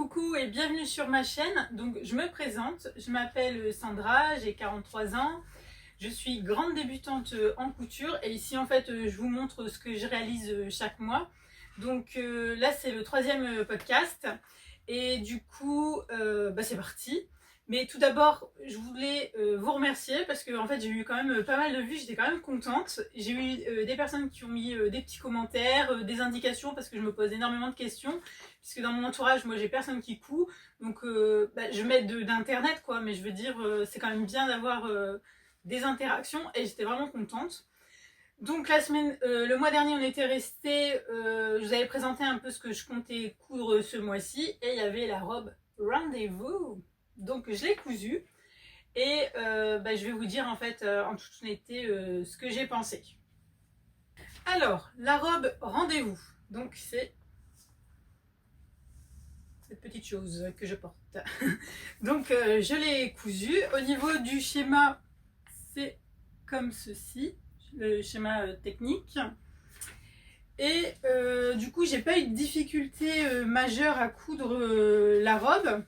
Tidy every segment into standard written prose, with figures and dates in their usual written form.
Coucou et bienvenue sur ma chaîne. Donc je me présente, je m'appelle Sandra, j'ai 43 ans, je suis grande débutante en couture et ici en fait je vous montre ce que je réalise chaque mois. Donc là c'est le troisième podcast et du coup c'est parti. Mais tout d'abord, je voulais vous remercier parce que en fait, j'ai eu quand même pas mal de vues, j'étais quand même contente. J'ai eu des personnes qui ont mis des petits commentaires, des indications parce que je me pose énormément de questions. Puisque dans mon entourage, moi, j'ai personne qui coud. Donc, je mets d'internet, quoi. Mais je veux dire, c'est quand même bien d'avoir des interactions et j'étais vraiment contente. Donc, le mois dernier, on était restés. Je vous avais présenté un peu ce que je comptais coudre ce mois-ci et il y avait la robe Rendez-vous. Donc je l'ai cousue et je vais vous dire en fait en toute honnêteté ce que j'ai pensé. Alors la robe Rendez-vous, donc c'est cette petite chose que je porte. Donc je l'ai cousue. Au niveau du schéma, c'est comme ceci, le schéma technique. Et du coup j'ai pas eu de difficulté majeure à coudre la robe.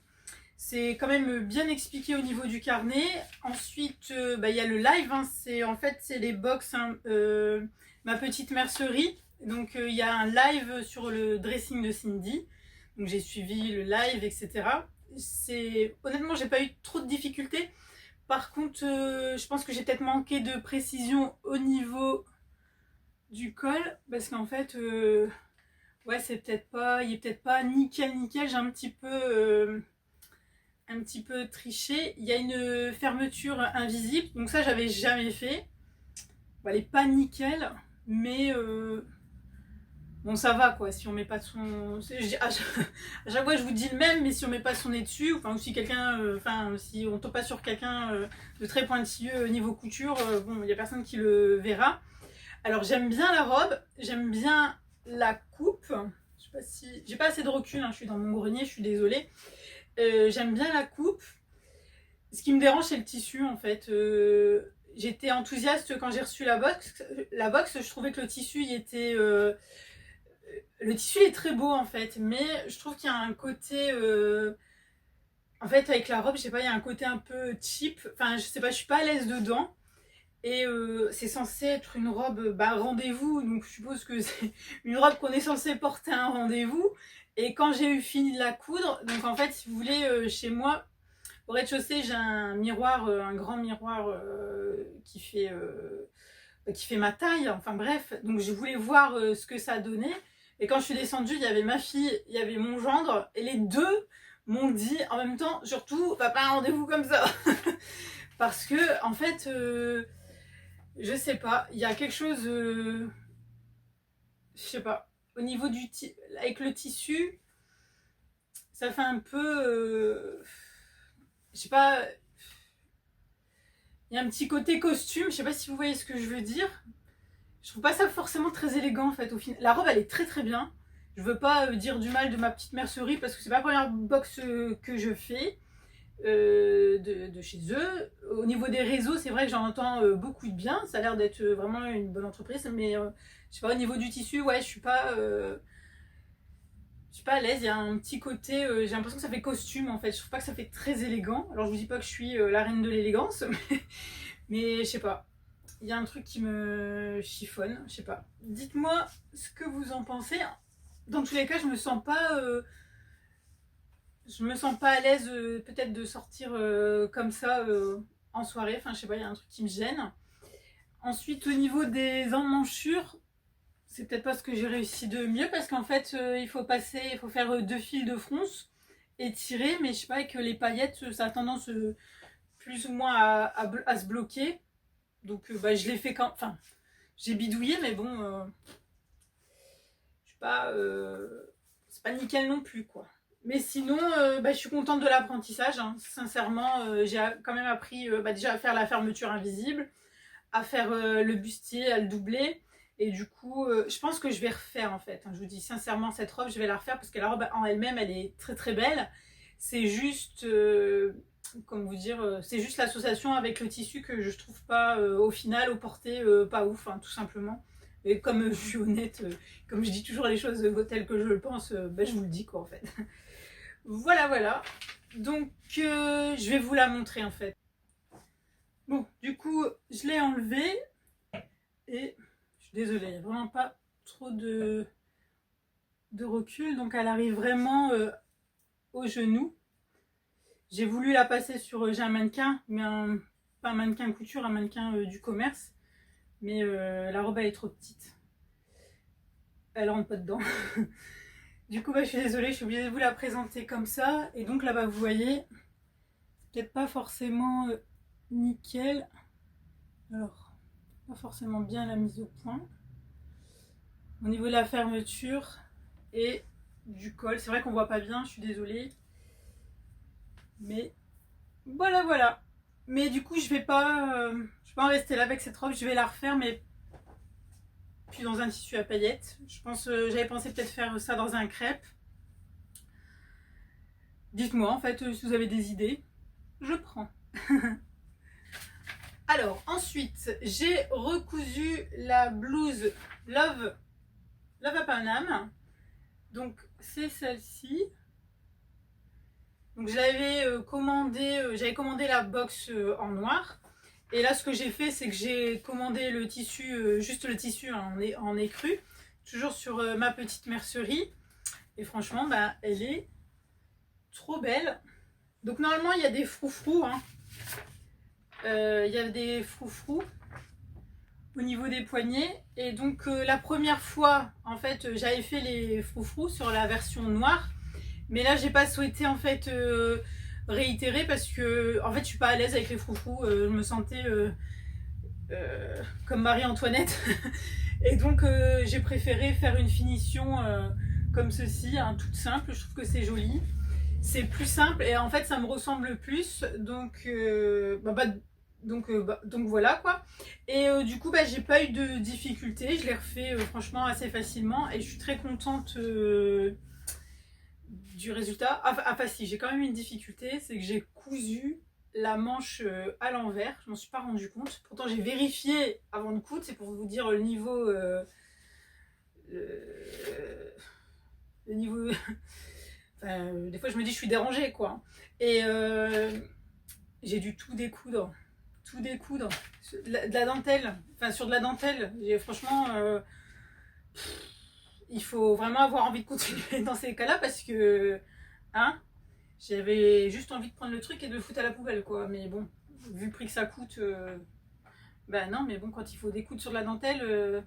C'est quand même bien expliqué au niveau du carnet. Ensuite, y a le live. Hein, c'est les box, hein, ma petite mercerie. Donc, il y a un live sur le dressing de Cindy. Donc, j'ai suivi le live, etc. Honnêtement, j'ai pas eu trop de difficultés. Par contre, je pense que j'ai peut-être manqué de précision au niveau du col. Parce qu'en fait, ouais, il est peut-être pas nickel. J'ai un petit peu triché. Il y a une fermeture invisible, donc ça j'avais jamais fait. Bon, elle est pas nickel, mais bon ça va quoi. Si on met pas de son, à chaque fois je vous dis le même, mais si on met pas son nez dessus, enfin ou si quelqu'un, si on tombe pas sur quelqu'un de très pointilleux niveau couture, bon il y a personne qui le verra. Alors j'aime bien la robe, j'aime bien la coupe. Je sais pas si j'ai pas assez de recul, hein, je suis dans mon grenier, je suis désolée. J'aime bien la coupe. Ce qui me dérange, c'est le tissu en fait. J'étais enthousiaste quand j'ai reçu la box. Je trouvais que le tissu le tissu est très beau en fait, mais je trouve qu'il y a un côté. En fait, avec la robe, je sais pas, il y a un côté un peu cheap. Enfin, je sais pas, je suis pas à l'aise dedans. Et c'est censé être une robe rendez-vous, donc je suppose que c'est une robe qu'on est censé porter à un rendez-vous. Et quand j'ai eu fini de la coudre, donc en fait, si vous voulez, chez moi, au rez-de-chaussée, j'ai un miroir, un grand miroir qui fait ma taille, enfin bref. Donc je voulais voir ce que ça donnait. Et quand je suis descendue, il y avait ma fille, il y avait mon gendre, et les deux m'ont dit en même temps, surtout, va pas à un rendez-vous comme ça. Parce que, en fait, je sais pas, il y a quelque chose, je sais pas, au niveau avec le tissu, ça fait un peu, je sais pas, il y a un petit côté costume, je sais pas si vous voyez ce que je veux dire. Je trouve pas ça forcément très élégant en fait au final. La robe elle est très très bien. Je veux pas dire du mal de ma petite mercerie parce que c'est pas la première box que je fais de chez eux. Au niveau des réseaux, c'est vrai que j'en entends beaucoup de bien. Ça a l'air d'être vraiment une bonne entreprise, mais je sais pas, au niveau du tissu, ouais, je suis pas à l'aise. Il y a un petit côté, j'ai l'impression que ça fait costume en fait. Je trouve pas que ça fait très élégant. Alors je vous dis pas que je suis la reine de l'élégance, mais je sais pas. Il y a un truc qui me chiffonne, je sais pas. Dites-moi ce que vous en pensez. Dans tous les cas, je me sens pas à l'aise peut-être de sortir comme ça en soirée. Enfin, je sais pas, il y a un truc qui me gêne. Ensuite, au niveau des emmanchures, c'est peut-être pas ce que j'ai réussi de mieux parce qu'en fait, il faut faire deux fils de fronce et tirer, mais je sais pas, avec les paillettes, ça a tendance plus ou moins à se bloquer. Donc je l'ai fait quand. Enfin, j'ai bidouillé, mais bon. Je sais pas. C'est pas nickel non plus, quoi. Mais sinon, je suis contente de l'apprentissage. Hein. Sincèrement, j'ai quand même appris déjà à faire la fermeture invisible, à faire le bustier, à le doubler. Et du coup, je pense que je vais refaire en fait. Hein. Je vous dis sincèrement, cette robe, je vais la refaire parce que la robe en elle-même, elle est très très belle. C'est juste. Comment vous dire, c'est juste l'association avec le tissu que je trouve pas au final au porté pas ouf, hein, tout simplement. Et comme je suis honnête, comme je dis toujours les choses telles que je le pense, je vous le dis quoi en fait. Voilà. Donc je vais vous la montrer en fait. Bon, du coup, je l'ai enlevée et je suis désolée, il n'y a vraiment pas trop de recul, donc elle arrive vraiment au genou. J'ai voulu la passer sur, j'ai un mannequin, mais pas un mannequin couture, un mannequin du commerce, mais la robe elle est trop petite. Elle rentre pas dedans. Du coup, je suis désolée, je suis obligée de vous la présenter comme ça. Et donc là-bas, vous voyez, peut-être pas forcément nickel. Alors, pas forcément bien la mise au point. Au niveau de la fermeture et du col, c'est vrai qu'on voit pas bien, je suis désolée. Mais voilà. Mais du coup, je vais pas en rester là avec cette robe, je vais la refaire, mais puis dans un tissu à paillettes. Je pense, j'avais pensé peut-être faire ça dans un crêpe. Dites-moi en fait si vous avez des idées, je prends. Alors ensuite, j'ai recousu la blouse Love à Paname. Donc c'est celle-ci. Donc j'avais commandé la box en noir. Et là, ce que j'ai fait, c'est que j'ai commandé le tissu, juste le tissu en écru, toujours sur ma petite mercerie. Et franchement, elle est trop belle. Donc normalement, il y a des froufrous. Il y a des froufrous au niveau des poignets. Et donc la première fois, en fait, j'avais fait les froufrous sur la version noire. Mais là, j'ai pas souhaité en fait réitérer parce que en fait, je suis pas à l'aise avec les froufrous. Je me sentais comme Marie-Antoinette. Et donc j'ai préféré faire une finition comme ceci, toute simple. Je trouve que c'est joli. C'est plus simple et en fait ça me ressemble plus. Donc donc voilà quoi. Et du coup j'ai pas eu de difficulté. Je l'ai refait franchement assez facilement et je suis très contente du résultat. Enfin si, j'ai quand même une difficulté, c'est que j'ai cousu la manche à l'envers. Je m'en suis pas rendu compte. Pourtant j'ai vérifié avant de coudre, c'est pour vous dire le niveau le niveau enfin, des fois je me dis je suis dérangée quoi. Et j'ai dû tout découdre de la dentelle, enfin sur de la dentelle. Franchement il faut vraiment avoir envie de continuer dans ces cas-là parce que j'avais juste envie de prendre le truc et de le foutre à la poubelle quoi. Mais bon, vu le prix que ça coûte, non, mais bon, quand il faut découdre sur de la dentelle,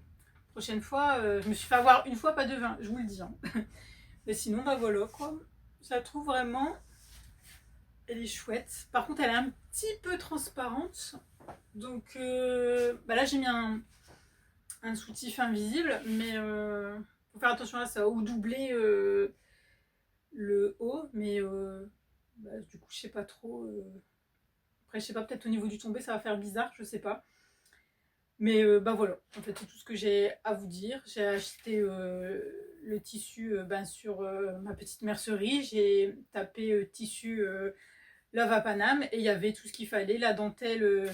prochaine fois, je me suis fait avoir une fois, pas de 20, je vous le dis. Mais sinon, voilà quoi. Ça trouve vraiment, elle est chouette. Par contre, elle est un petit peu transparente. Donc là, j'ai mis un soutif invisible, mais faut faire attention à ça, ou doubler le haut, mais du coup je sais pas trop. Après je sais pas, peut-être au niveau du tombé ça va faire bizarre, je sais pas. Mais voilà, en fait c'est tout ce que j'ai à vous dire. J'ai acheté le tissu sur ma petite mercerie, j'ai tapé tissu Love à Paname et il y avait tout ce qu'il fallait, la dentelle,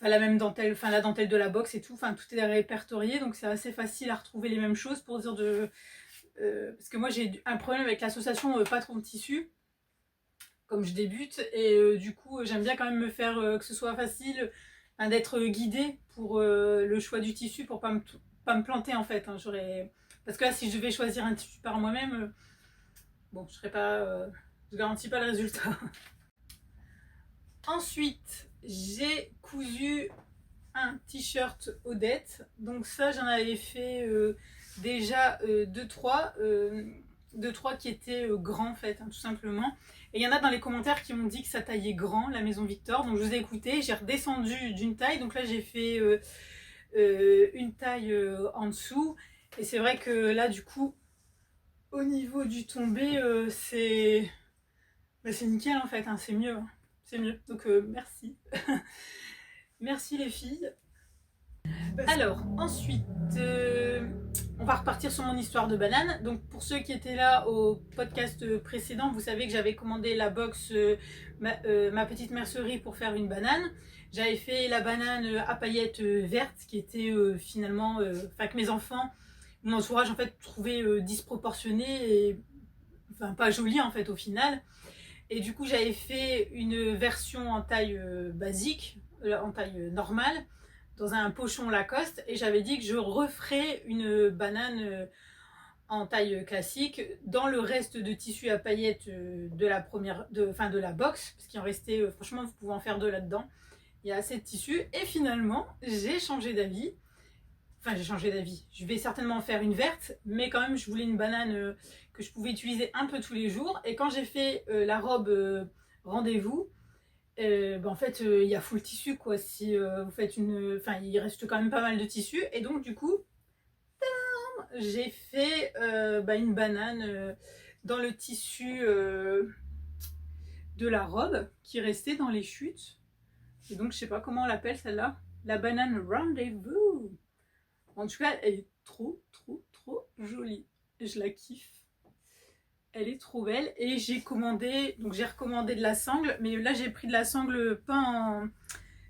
la même dentelle, la dentelle de la box et tout, tout est répertorié, donc c'est assez facile à retrouver les mêmes choses pour dire de... parce que moi j'ai un problème avec l'association patron de tissu, comme je débute, et du coup j'aime bien quand même me faire que ce soit facile, d'être guidée pour le choix du tissu, pour pas me planter en fait. Parce que là si je devais choisir un tissu par moi-même, bon je serais pas... je garantis pas le résultat. Ensuite, j'ai cousu un t-shirt Odette. Donc ça, j'en avais fait déjà 2-3 qui étaient grands en fait, tout simplement. Et il y en a dans les commentaires qui m'ont dit que ça taillait grand, la Maison Victor. Donc je vous ai écouté, j'ai redescendu d'une taille. Donc là, j'ai fait une taille en dessous. Et c'est vrai que là, du coup, au niveau du tombé, c'est nickel en fait, c'est mieux. C'est mieux, donc merci. Merci les filles. Alors, ensuite, on va repartir sur mon histoire de banane. Donc, pour ceux qui étaient là au podcast précédent, vous savez que j'avais commandé la box ma petite mercerie pour faire une banane. J'avais fait la banane à paillettes vertes qui était finalement, que mes enfants, mon entourage en fait, trouvait disproportionnée et enfin pas jolie en fait au final. Et du coup j'avais fait une version en taille basique, en taille normale, dans un pochon Lacoste, et j'avais dit que je referais une banane en taille classique dans le reste de tissu à paillettes de la première, de la box, parce qu'il en restait, franchement vous pouvez en faire deux là-dedans, il y a assez de tissu. Et finalement j'ai changé d'avis. Enfin, j'ai changé d'avis. Je vais certainement en faire une verte, mais quand même, je voulais une banane que je pouvais utiliser un peu tous les jours. Et quand j'ai fait la robe rendez-vous, en fait, il y a full tissu, quoi. Si vous faites une... Enfin, il reste quand même pas mal de tissu. Et donc, du coup, j'ai fait une banane dans le tissu de la robe qui restait dans les chutes. Et donc, je sais pas comment on l'appelle, celle-là. La banane rendez-vous. En tout cas, elle est trop jolie. Je la kiffe. Elle est trop belle. Et j'ai commandé, donc j'ai recommandé de la sangle, mais là j'ai pris de la sangle pas en...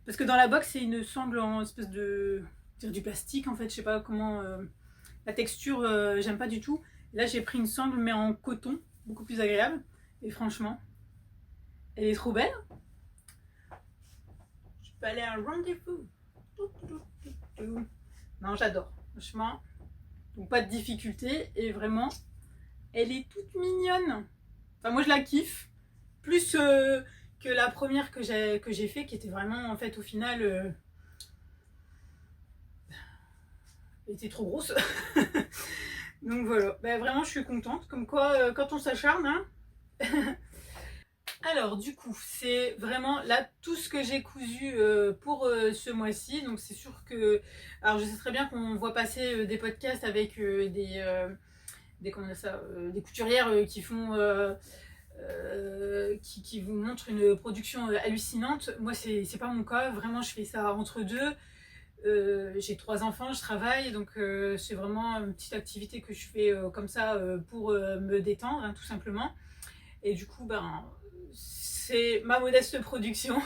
Parce que dans la box, c'est une sangle en espèce de... du plastique en fait, je sais pas comment... La texture, j'aime pas du tout. Là j'ai pris une sangle mais en coton, beaucoup plus agréable. Et franchement, elle est trop belle. Je peux aller à un rendez-vous. Non, j'adore. Franchement, donc pas de difficulté. Et vraiment, elle est toute mignonne. Enfin, moi, je la kiffe. Plus que la première que j'ai fait, qui était vraiment, en fait, au final... elle était trop grosse. Donc voilà. Ben, vraiment, je suis contente. Comme quoi, quand on s'acharne, hein. Alors du coup, c'est vraiment là tout ce que j'ai cousu pour ce mois-ci. Donc c'est sûr que... Alors je sais très bien qu'on voit passer des podcasts avec comment dire ça, des couturières qui font... qui vous montrent une production hallucinante. Moi, c'est pas mon cas. Vraiment, je fais ça entre deux. J'ai 3 enfants, je travaille. Donc c'est vraiment une petite activité que je fais comme ça pour me détendre, hein, tout simplement. Et du coup, c'est ma modeste production.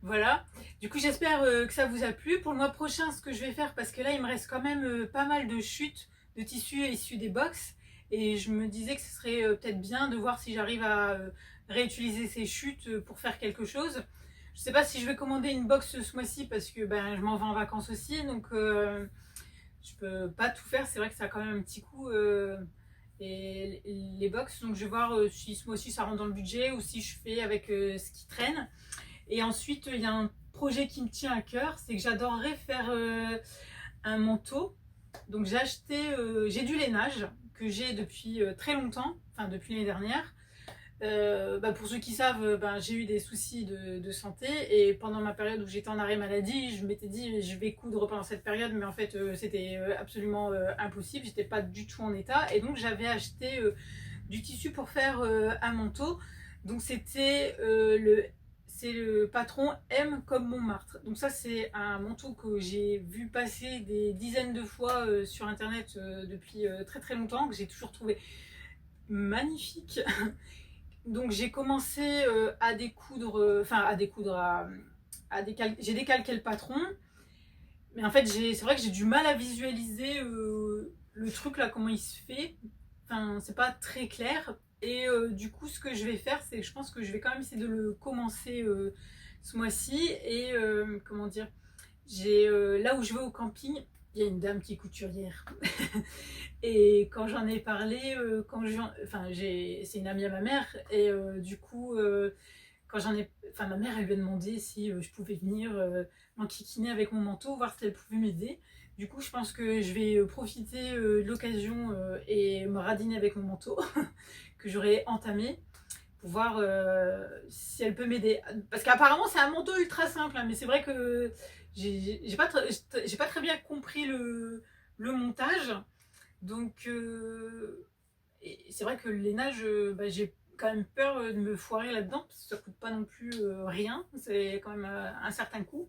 Voilà. Du coup, j'espère que ça vous a plu. Pour le mois prochain, ce que je vais faire, parce que là, il me reste quand même pas mal de chutes de tissus issus des box. Et je me disais que ce serait peut-être bien de voir si j'arrive à réutiliser ces chutes pour faire quelque chose. Je sais pas si je vais commander une box ce mois-ci parce que je m'en vais en vacances aussi. Donc, je peux pas tout faire. C'est vrai que ça a quand même un petit coût. Et les box, donc je vais voir si ce mois-ci ça rentre dans le budget ou si je fais avec ce qui traîne. Et ensuite il y a un projet qui me tient à cœur, c'est que j'adorerais faire un manteau. Donc j'ai du lainage que j'ai depuis très longtemps, enfin depuis l'année dernière. Pour ceux qui savent, j'ai eu des soucis de santé, et pendant ma période où j'étais en arrêt maladie, je m'étais dit je vais coudre pendant cette période, mais en fait c'était absolument impossible, j'étais pas du tout en état, et donc j'avais acheté du tissu pour faire un manteau. Donc c'est le patron M comme Montmartre. Donc ça c'est un manteau que j'ai vu passer des dizaines de fois sur internet depuis très longtemps, que j'ai toujours trouvé magnifique. Donc j'ai commencé à découdre, j'ai décalqué le patron, mais en fait c'est vrai que j'ai du mal à visualiser le truc là, comment il se fait. Enfin, c'est pas très clair. Et du coup, ce que je vais faire, c'est que je pense que je vais quand même essayer de le commencer ce mois-ci. Et comment dire, là où je vais au camping, il y a une dame qui est couturière. Et quand j'en ai parlé, c'est une amie à ma mère, et du coup, ma mère, elle lui a demandé si je pouvais venir m'enquiquiner avec mon manteau, voir si elle pouvait m'aider. Du coup, je pense que je vais profiter de l'occasion et me radiner avec mon manteau que j'aurais entamé, pour voir si elle peut m'aider. Parce qu'apparemment, c'est un manteau ultra simple, hein, mais c'est vrai que j'ai pas très bien compris le montage. Donc, c'est vrai que le lainage, j'ai quand même peur de me foirer là-dedans, parce que ça coûte pas non plus rien, c'est quand même un certain coût.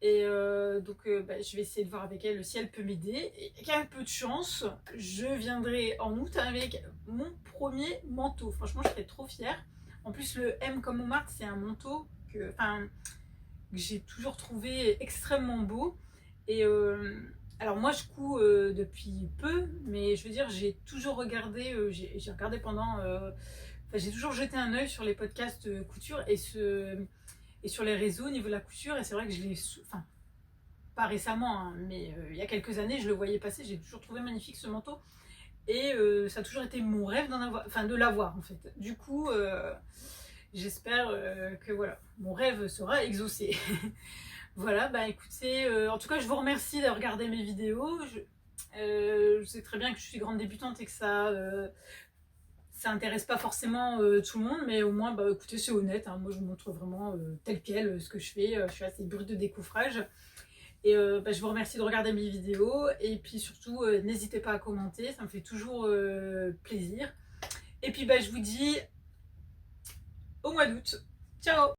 Et je vais essayer de voir avec elle si elle peut m'aider. Et avec un peu de chance, je viendrai en août avec mon premier manteau. Franchement, je serais trop fière. En plus, le M comme Montmartre, c'est un manteau que j'ai toujours trouvé extrêmement beau. Et Alors moi je couds depuis peu, mais je veux dire j'ai toujours regardé, j'ai regardé pendant, enfin, j'ai toujours jeté un œil sur les podcasts couture et sur les réseaux au niveau de la couture, et c'est vrai que je l'ai, enfin pas récemment, hein, mais il y a quelques années je le voyais passer, j'ai toujours trouvé magnifique ce manteau, et ça a toujours été mon rêve d'en avoir, enfin de l'avoir en fait. Du coup j'espère que voilà, mon rêve sera exaucé. Voilà, bah écoutez, en tout cas je vous remercie d'avoir regardé mes vidéos. Je sais très bien que je suis grande débutante et que ça intéresse pas forcément tout le monde, mais au moins bah écoutez, c'est honnête, hein. Moi je vous montre vraiment tel quel ce que je fais. Je suis assez brute de décoffrage. Et bah, je vous remercie de regarder mes vidéos, et puis surtout n'hésitez pas à commenter, ça me fait toujours plaisir. Et puis bah je vous dis au mois d'août. Ciao!